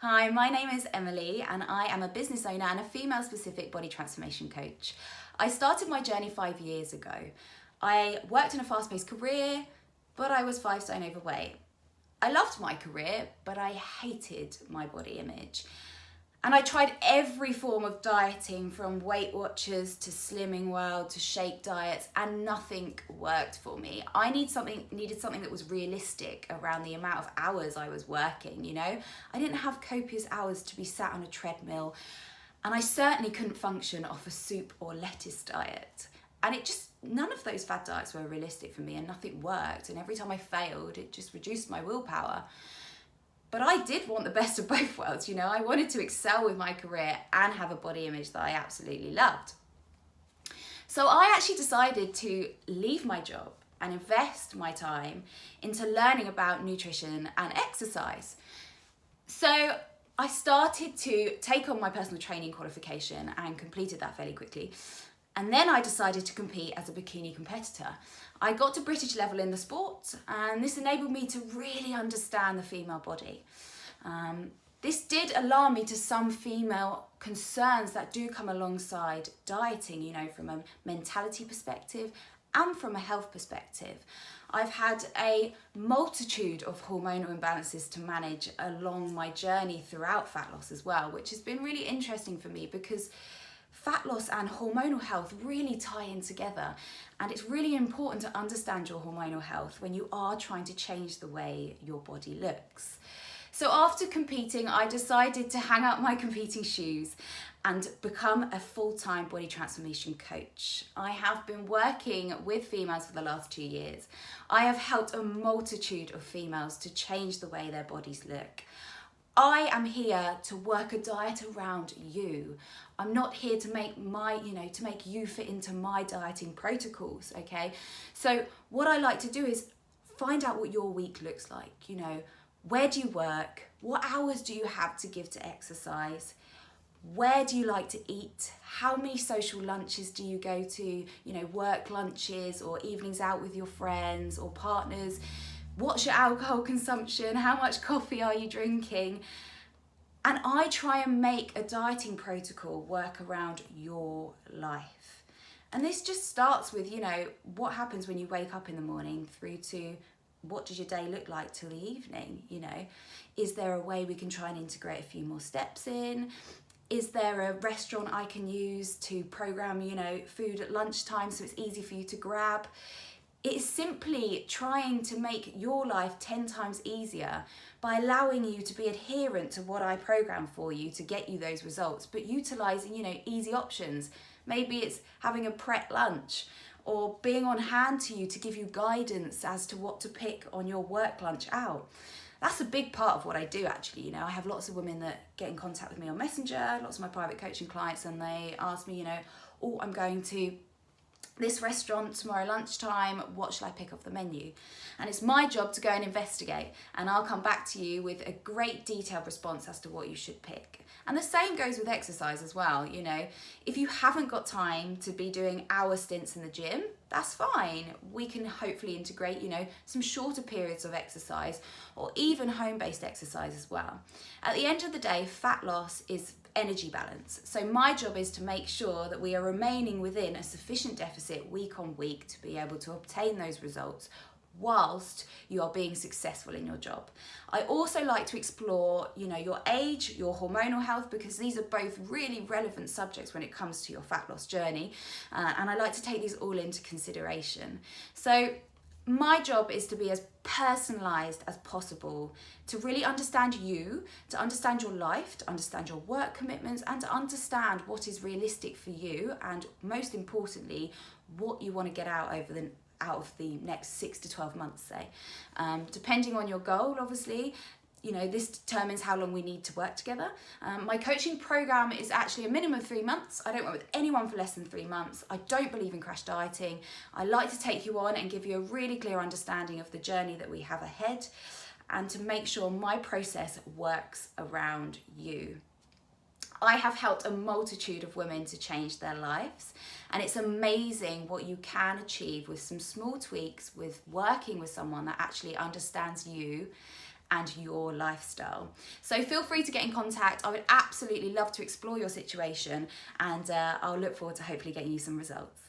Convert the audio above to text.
Hi, my name is Emily and I am a business owner and a female-specific body transformation coach. I started my journey 5 years ago. I worked in a fast-paced career, but I was 5 stone overweight. I loved my career, but I hated my body image. And I tried every form of dieting, from Weight Watchers to Slimming World to shake diets, and nothing worked for me. I needed something that was realistic around the amount of hours I was working, you know? I didn't have copious hours to be sat on a treadmill, and I certainly couldn't function off a soup or lettuce diet. And none of those fad diets were realistic for me, and nothing worked. And every time I failed, it just reduced my willpower. But I did want the best of both worlds, you know. I wanted to excel with my career and have a body image that I absolutely loved. So I actually decided to leave my job and invest my time into learning about nutrition and exercise. So I started to take on my personal training qualification and completed that fairly quickly. And then I decided to compete as a bikini competitor. I got to British level in the sport, and this enabled me to really understand the female body. This did alarm me to some female concerns that do come alongside dieting, you know, from a mentality perspective and from a health perspective. I've had a multitude of hormonal imbalances to manage along my journey throughout fat loss as well, which has been really interesting for me because fat loss and hormonal health really tie in together, and it's really important to understand your hormonal health when you are trying to change the way your body looks. So after competing, I decided to hang up my competing shoes and become a full-time body transformation coach. I have been working with females for the last 2 years. I have helped a multitude of females to change the way their bodies look. I am here to work a diet around you. I'm not here to make you fit into my dieting protocols, okay? So what I like to do is find out what your week looks like, you know. Where do you work? What hours do you have to give to exercise? Where do you like to eat? How many social lunches do you go to? You know, work lunches or evenings out with your friends or partners? What's your alcohol consumption? How much coffee are you drinking? And I try and make a dieting protocol work around your life. And this just starts with, you know, what happens when you wake up in the morning through to what does your day look like till the evening, you know? Is there a way we can try and integrate a few more steps in? Is there a restaurant I can use to program, you know, food at lunchtime so it's easy for you to grab? It's simply trying to make your life 10 times easier by allowing you to be adherent to what I program for you to get you those results, but utilizing, you know, easy options. Maybe it's having a prep lunch or being on hand to you to give you guidance as to what to pick on your work lunch out. That's a big part of what I do, actually. You know, I have lots of women that get in contact with me on Messenger, lots of my private coaching clients, and they ask me, you know, oh, I'm going to this restaurant tomorrow lunchtime, what shall I pick off the menu? And it's my job to go and investigate, and I'll come back to you with a great detailed response as to what you should pick. And the same goes with exercise as well. You know, if you haven't got time to be doing hour stints in the gym, that's fine. We can hopefully integrate, you know, some shorter periods of exercise or even home-based exercise as well. At the end of the day, fat loss is energy balance. So my job is to make sure that we are remaining within a sufficient deficit week on week to be able to obtain those results whilst you are being successful in your job. I also like to explore, you know, your age, your hormonal health, because these are both really relevant subjects when it comes to your fat loss journey. And I like to take these all into consideration. So my job is to be as personalised as possible, to really understand you, to understand your life, to understand your work commitments, and to understand what is realistic for you, and most importantly, what you want to get out of the next 6 to 12 months, say. Depending on your goal, obviously, you know, this determines how long we need to work together. My coaching program is actually a minimum of 3 months. I don't work with anyone for less than 3 months. I don't believe in crash dieting. I like to take you on and give you a really clear understanding of the journey that we have ahead, and to make sure my process works around you. I have helped a multitude of women to change their lives, and it's amazing what you can achieve with some small tweaks, with working with someone that actually understands you and your lifestyle. So feel free to get in contact. I would absolutely love to explore your situation, and I'll look forward to hopefully getting you some results.